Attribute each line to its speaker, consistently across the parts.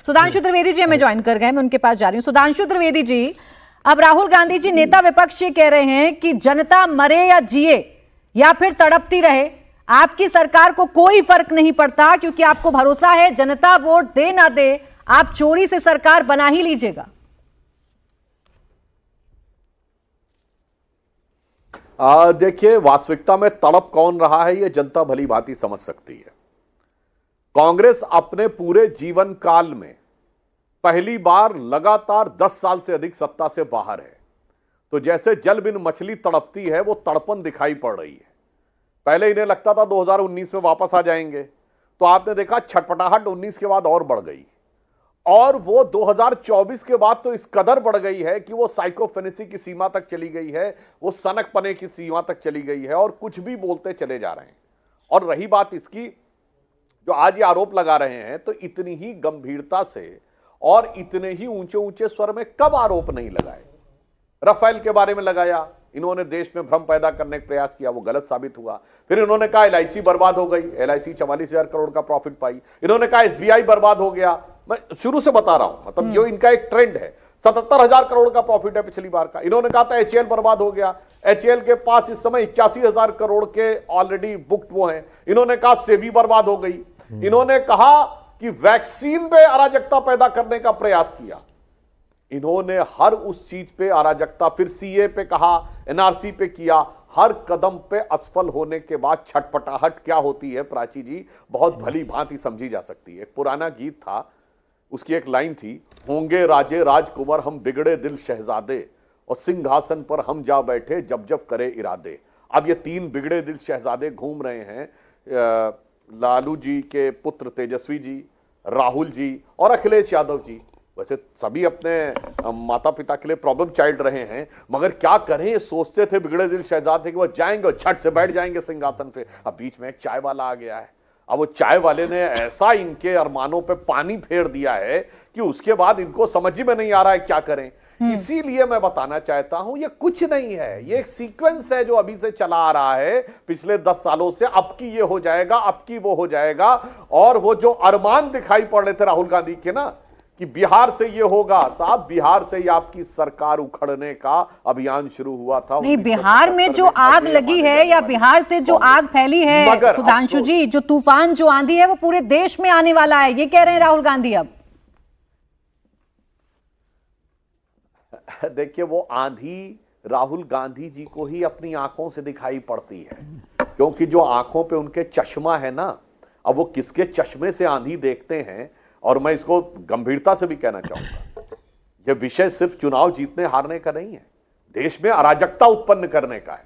Speaker 1: सुधांशु त्रिवेदी जी हमें ज्वाइन कर गए, मैं उनके पास जा रही हूं। सुधांशु त्रिवेदी जी, अब राहुल गांधी जी नेता विपक्ष ये कह रहे हैं कि जनता मरे या जिए या फिर तड़पती रहे, आपकी सरकार को कोई फर्क नहीं पड़ता, क्योंकि आपको भरोसा है जनता वोट दे ना दे आप चोरी से सरकार बना ही लीजिएगा।
Speaker 2: देखिए, वास्तविकता में तड़प कौन रहा है ये जनता भली भांति समझ सकती है। कांग्रेस अपने पूरे जीवन काल में पहली बार लगातार 10 साल से अधिक सत्ता से बाहर है, तो जैसे जल बिन मछली तड़पती है वो तड़पन दिखाई पड़ रही है। पहले इन्हें लगता था 2019 में वापस आ जाएंगे, तो आपने देखा छटपटाहट 19 के बाद और बढ़ गई, और वो 2024 के बाद तो इस कदर बढ़ गई है कि वो साइकोफेनेसी की सीमा तक चली गई है, वो सनकपने की सीमा तक चली गई है, और कुछ भी बोलते चले जा रहे हैं। और रही बात इसकी, जो आज ये आरोप लगा रहे हैं, तो इतनी ही गंभीरता से और इतने ही ऊंचे ऊंचे स्वर में कब आरोप नहीं लगाए। राफेल के बारे में लगाया, इन्होंने देश में भ्रम पैदा करने का प्रयास किया, वो गलत साबित हुआ। फिर इन्होंने कहा LIC बर्बाद हो गई, LIC 44,000 करोड़ का प्रॉफिट पाई। इन्होंने कहा SBI बर्बाद हो गया। मैं शुरू से बता रहा हूं, मतलब जो इनका एक ट्रेंड है, 77,000 करोड़ का प्रॉफिट है पिछली बार का। इन्होंने कहा था HAL बर्बाद हो गया, HAL के पास इस समय 81,000 करोड़ के ऑलरेडी बुक्ड वो हैं। इन्होंने कहा सेबी बर्बाद हो गई। इन्होंने कहा कि वैक्सीन पे अराजकता पैदा करने का प्रयास किया। इन्होंने हर उस चीज पे अराजकता, फिर CA पे कहा, NRC पे किया, हर कदम पे असफल होने के बाद छटपटाहट क्या होती है प्राची जी, बहुत भली भांति समझी जा सकती है। एक पुराना गीत था, उसकी एक लाइन थी, होंगे राजे राजकुंवर हम बिगड़े दिल शहजादे, और सिंहासन पर हम जा बैठे जब जब करे इरादे। अब ये 3 बिगड़े दिल शहजादे घूम रहे हैं, लालू जी के पुत्र तेजस्वी जी, राहुल जी और अखिलेश यादव जी। वैसे सभी अपने माता पिता के लिए प्रॉब्लम चाइल्ड रहे हैं, मगर क्या करें, ये सोचते थे बिगड़े दिल शहजादे कि वो जाएंगे और झट से बैठ जाएंगे सिंहासन पे। अब बीच में एक चाय वाला आ गया है, अब वो चाय वाले ने ऐसा इनके अरमानों पे पानी फेर दिया है कि उसके बाद इनको समझ ही में नहीं आ रहा है क्या करें। इसीलिए मैं बताना चाहता हूं, ये कुछ नहीं है, ये एक सीक्वेंस है जो अभी से चला आ रहा है पिछले 10 सालों से। अब की ये हो जाएगा, अब की वो हो जाएगा। और वो जो अरमान दिखाई पड़ रहे थे राहुल गांधी के ना, कि बिहार से ये होगा, साहब बिहार से ही आपकी सरकार उखड़ने का अभियान शुरू हुआ था।
Speaker 1: नहीं, बिहार में जो आग लगी है या बिहार से जो आग फैली है सुधांशु जी, जो तूफान, जो आंधी है, वो पूरे देश में आने वाला है, ये कह रहे हैं राहुल गांधी। अब
Speaker 2: देखिए, वो आंधी राहुल गांधी जी को ही अपनी आंखों से दिखाई पड़ती है, क्योंकि जो आंखों पे उनके चश्मा है ना, अब वो किसके चश्मे से आंधी देखते हैं। और मैं इसको गंभीरता से भी कहना चाहूंगा, यह विषय सिर्फ चुनाव जीतने हारने का नहीं है, देश में अराजकता उत्पन्न करने का है।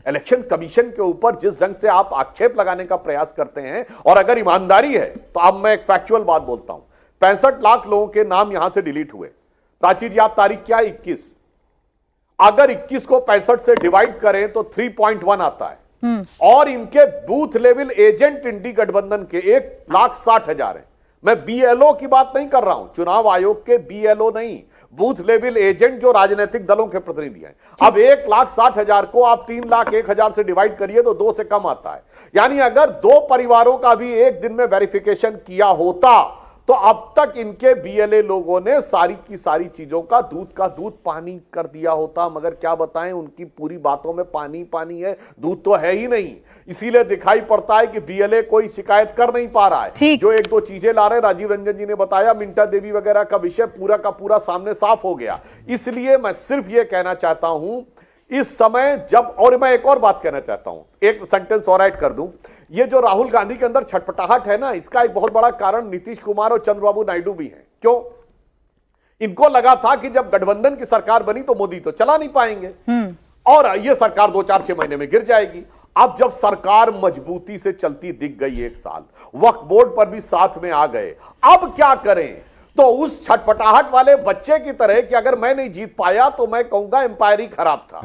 Speaker 2: इलेक्शन कमीशन के ऊपर जिस ढंग से आप आक्षेप लगाने का प्रयास करते हैं, और अगर ईमानदारी है तो अब मैं एक फैक्चुअल बात बोलता हूं, 65 लाख लोगों के नाम यहां से डिलीट हुए। प्राची जी, आप तारीख क्या है? 21। अगर 21 को 65 से डिवाइड करें तो 3.1 आता है, और इनके बूथ लेवल एजेंट इंडी गठबंधन के 1,60,000 है। मैं BLO की बात नहीं कर रहा हूं, चुनाव आयोग के BLO नहीं, बूथ लेवल एजेंट जो राजनीतिक दलों के प्रतिनिधि हैं। अब 1,60,000 को आप 3,01,000 से डिवाइड करिए तो 2 से कम आता है। यानी अगर 2 परिवारों का भी एक दिन में वेरिफिकेशन किया होता तो अब तक इनके BLA लोगों ने सारी की सारी चीजों का दूध पानी कर दिया होता। मगर क्या बताएं, उनकी पूरी बातों में पानी पानी है, दूध तो है ही नहीं। इसीलिए दिखाई पड़ता है कि BLA कोई शिकायत कर नहीं पा रहा है। जो 1-2 चीजें ला रहे, राजीव रंजन जी ने बताया, मिंटा देवी वगैरह का विषय पूरा का पूरा सामने साफ हो गया। इसलिए मैं सिर्फ यह कहना चाहता हूं, इस समय जब, और मैं एक और बात कहना चाहता हूं, एक सेंटेंस और ऐड कर दूं, ये जो राहुल गांधी के अंदर छटपटाहट है ना, इसका एक बहुत बड़ा कारण नीतीश कुमार और चंद्रबाबू नायडू भी हैं। क्यों? इनको लगा था कि जब गठबंधन की सरकार बनी तो मोदी तो चला नहीं पाएंगे, और ये सरकार 2-4-6 महीने में गिर जाएगी। अब जब सरकार मजबूती से चलती दिख गई, 1 साल वक्फ बोर्ड पर भी साथ में आ गए, अब क्या करें? तो उस छटपटाहट वाले बच्चे की तरह कि अगर मैं नहीं जीत पाया तो मैं कहूंगा एम्पायर ही खराब था।